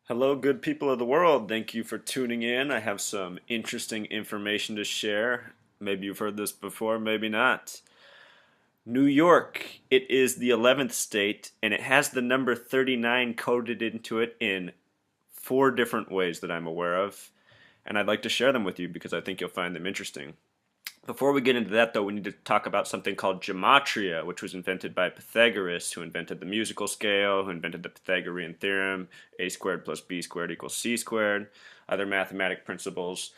Hello, good people of the world. Thank you for tuning in. I have some interesting information to share. Maybe you've heard this before, maybe not. New York, it is the 11th state, and it has the number 39 coded into it in four different ways that I'm aware of. And I'd like to share them with you because I think you'll find them interesting. Before we get into that, though, we need to talk about something called Gematria, which was invented by Pythagoras, who invented the musical scale, who invented the Pythagorean theorem, a squared plus b squared equals c squared, other mathematic principles.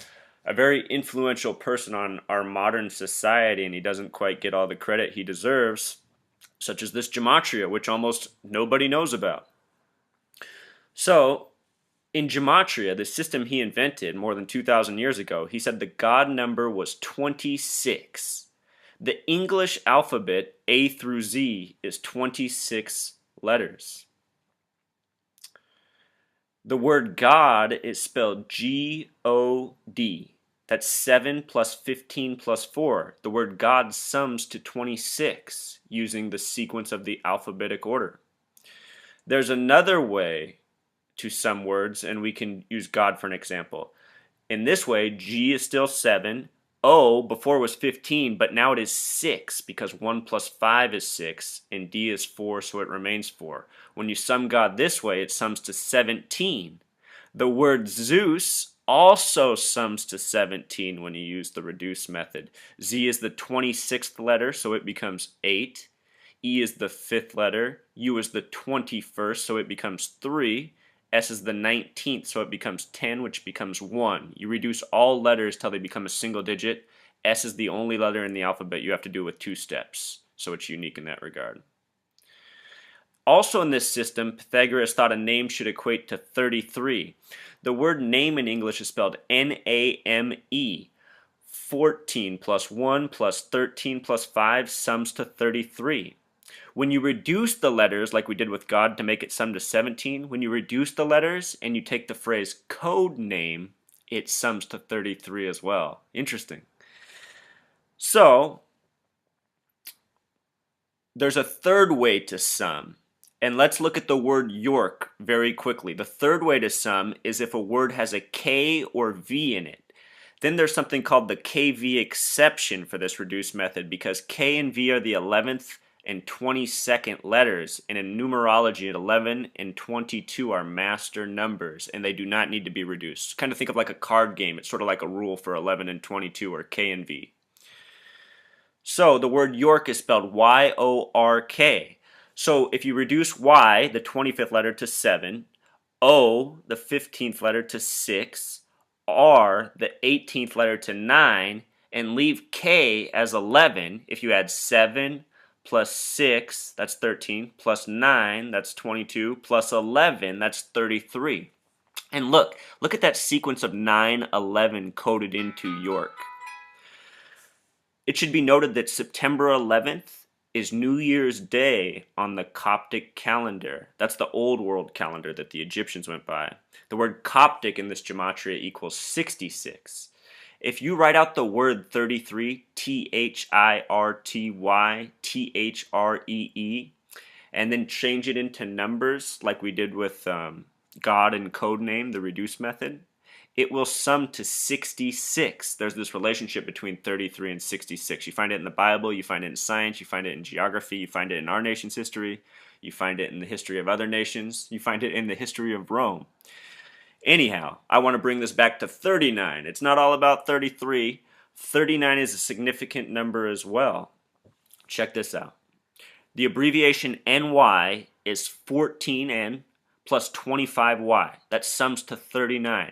A very influential person on our modern society, and he doesn't quite get all the credit he deserves, such as this Gematria, which almost nobody knows about. So, in Gematria, the system he invented more than 2,000 years ago, he said the God number was 26. The English alphabet, A through Z, is 26 letters. The word God is spelled G-O-D. That's 7 plus 15 plus 4. The word God sums to 26 using the sequence of the alphabetic order. There's another way to some words, and we can use God for an example. In this way, G is still 7. O before was 15, but now it is 6 because 1 plus 5 is 6, and D is 4, so it remains 4. When you sum God this way, it sums to 17. The word Zeus also sums to 17 when you use the reduce method. Z is the 26th letter, so it becomes 8. E is the 5th letter. U is the 21st, so it becomes 3. S is the 19th, so it becomes 10, which becomes 1. You reduce all letters till they become a single digit. S is the only letter in the alphabet you have to do with 2 steps, so it's unique in that regard. Also in this system, Pythagoras thought a name should equate to 33. The word name in English is spelled N-A-M-E. 14 plus 1 plus 13 plus 5 sums to 33. When you reduce the letters, like we did with God to make it sum to 17, when you reduce the letters and you take the phrase code name, it sums to 33 as well. Interesting. So, there's a third way to sum. And let's look at the word York very quickly. The third way to sum is if a word has a K or V in it. Then there's something called the KV exception for this reduced method because K and V are the 11th and 22nd letters, and in numerology 11 and 22 are master numbers and they do not need to be reduced. Kind of think of like a card game. It's sort of like a rule for 11 and 22 or K and V. So the word York is spelled Y-O-R-K. So if you reduce Y, the 25th letter, to 7, O, the 15th letter, to 6, R, the 18th letter, to 9, and leave K as 11, if you add 7 plus 6, that's 13, plus 9, that's 22, plus 11, that's 33. And look at that sequence of 9, 11 coded into York. It should be noted that September 11th is New Year's Day on the Coptic calendar. That's the old world calendar that the Egyptians went by. The word Coptic in this gematria equals 66. If you write out the word 33, Thirty, Three, and then change it into numbers like we did with God and codename, the reduce method, it will sum to 66. There's this relationship between 33 and 66. You find it in the Bible, you find it in science, you find it in geography, you find it in our nation's history, you find it in the history of other nations, you find it in the history of Rome. Anyhow, I want to bring this back to 39. It's not all about 33. 39 is a significant number as well. Check this out. The abbreviation NY is 14N plus 25Y. That sums to 39.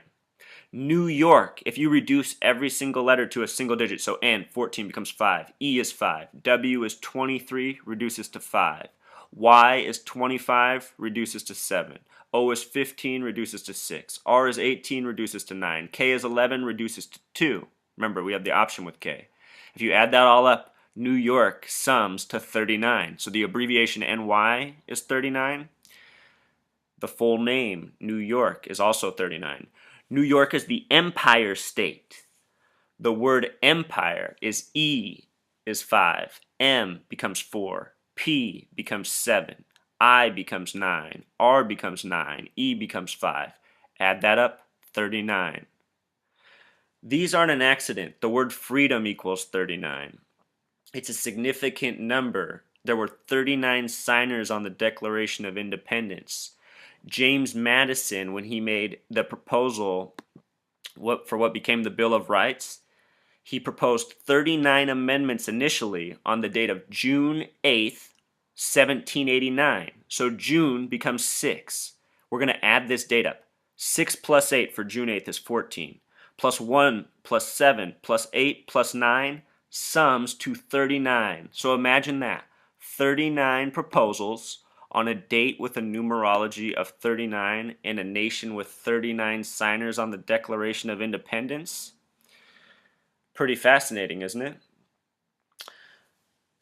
New York, if you reduce every single letter to a single digit, so N, 14 becomes 5, E is 5, W is 23, reduces to 5, Y is 25, reduces to 7, O is 15, reduces to 6, R is 18, reduces to 9, K is 11, reduces to 2. Remember, we have the option with K. If you add that all up, New York sums to 39. So the abbreviation NY is 39. The full name, New York, is also 39. New York is the Empire State. The word empire is E is 5, M becomes 4, P becomes 7, I becomes 9, R becomes 9, E becomes 5. Add that up, 39. These aren't an accident. The word freedom equals 39. It's a significant number. There were 39 signers on the Declaration of Independence. James Madison, when he made the proposal for what became the Bill of Rights, he proposed 39 amendments initially on the date of June 8th, 1789. So June becomes 6. We're going to add this date up. 6 plus 8 for June 8th is 14. Plus 1 plus 7 plus 8 plus 9 sums to 39. So imagine that. 39 proposals on a date with a numerology of 39 in a nation with 39 signers on the Declaration of Independence. Pretty fascinating, isn't it?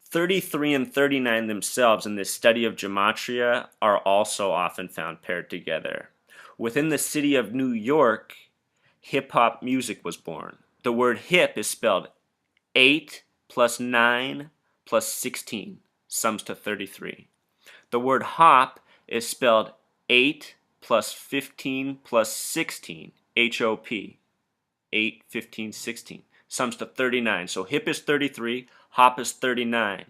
33 and 39 themselves in this study of Gematria are also often found paired together. Within the city of New York, hip-hop music was born. The word hip is spelled 8 plus 9 plus 16, sums to 33. The word hop is spelled 8 plus 15 plus 16, H-O-P, 8, 15, 16, sums to 39. So hip is 33, hop is 39.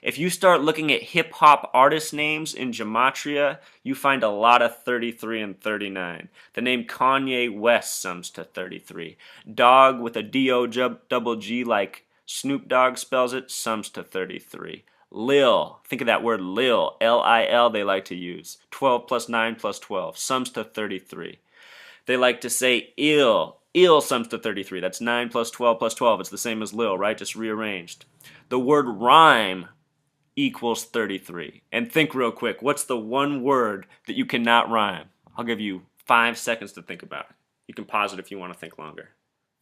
If you start looking at hip-hop artist names in Gematria, you find a lot of 33 and 39. The name Kanye West sums to 33. Dog with a D-O-double-G like Snoop Dogg spells it, sums to 33. Lil, think of that word Lil, L-I-L they like to use. 12 plus 9 plus 12, sums to 33. They like to say ill. Ill sums to 33. That's 9 plus 12 plus 12. It's the same as Lil, right? Just rearranged. The word rhyme equals 33. And think real quick, what's the one word that you cannot rhyme? I'll give you 5 seconds to think about it. You can pause it if you want to think longer.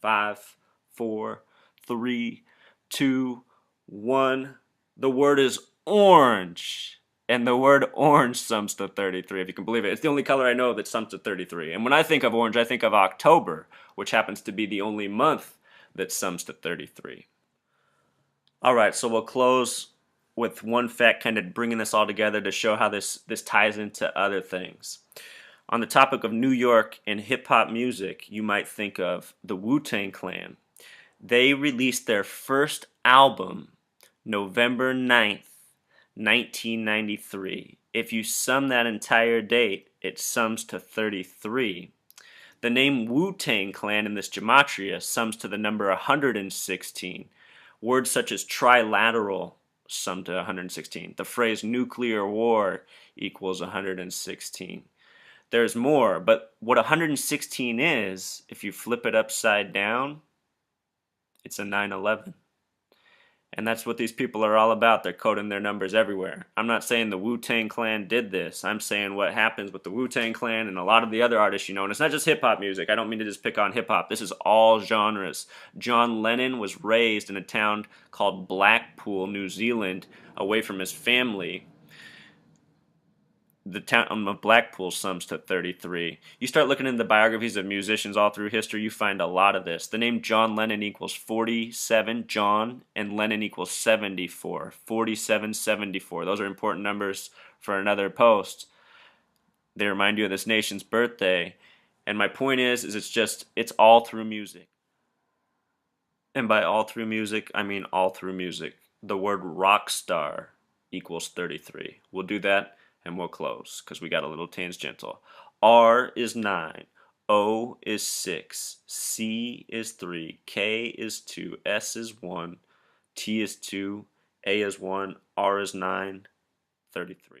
5, 4, 3, 2, 1. The word is orange. And the word orange sums to 33, if you can believe it. It's the only color I know that sums to 33. And when I think of orange, I think of October, which happens to be the only month that sums to 33. All right, so we'll close with one fact kind of bringing this all together to show how this ties into other things. On the topic of New York and hip-hop music, you might think of the Wu-Tang Clan. They released their first album November 9th, 1993. If you sum that entire date, it sums to 33. The name Wu-Tang Clan in this gematria sums to the number 116. Words such as trilateral sum to 116. The phrase nuclear war equals 116. There's more, but what 116 is, if you flip it upside down, it's a 9/11. And that's what these people are all about. They're coding their numbers everywhere. I'm not saying the Wu-Tang Clan did this. I'm saying what happens with the Wu-Tang Clan and a lot of the other artists you know. And it's not just hip-hop music. I don't mean to just pick on hip-hop. This is all genres. John Lennon was raised in a town called Blackpool, New Zealand, away from his family. The town of Blackpool sums to 33. You start looking into the biographies of musicians all through history, you find a lot of this. The name John Lennon equals 47, John, and Lennon equals 74. 47, 74. Those are important numbers for another post. They remind you of this nation's birthday. And my point is it's all through music. And by all through music, I mean all through music. The word rock star equals 33. We'll do that and we'll close because we got a little tangential. R is 9, O is 6, C is 3, K is 2, S is 1, T is 2, A is 1, R is 9, 33.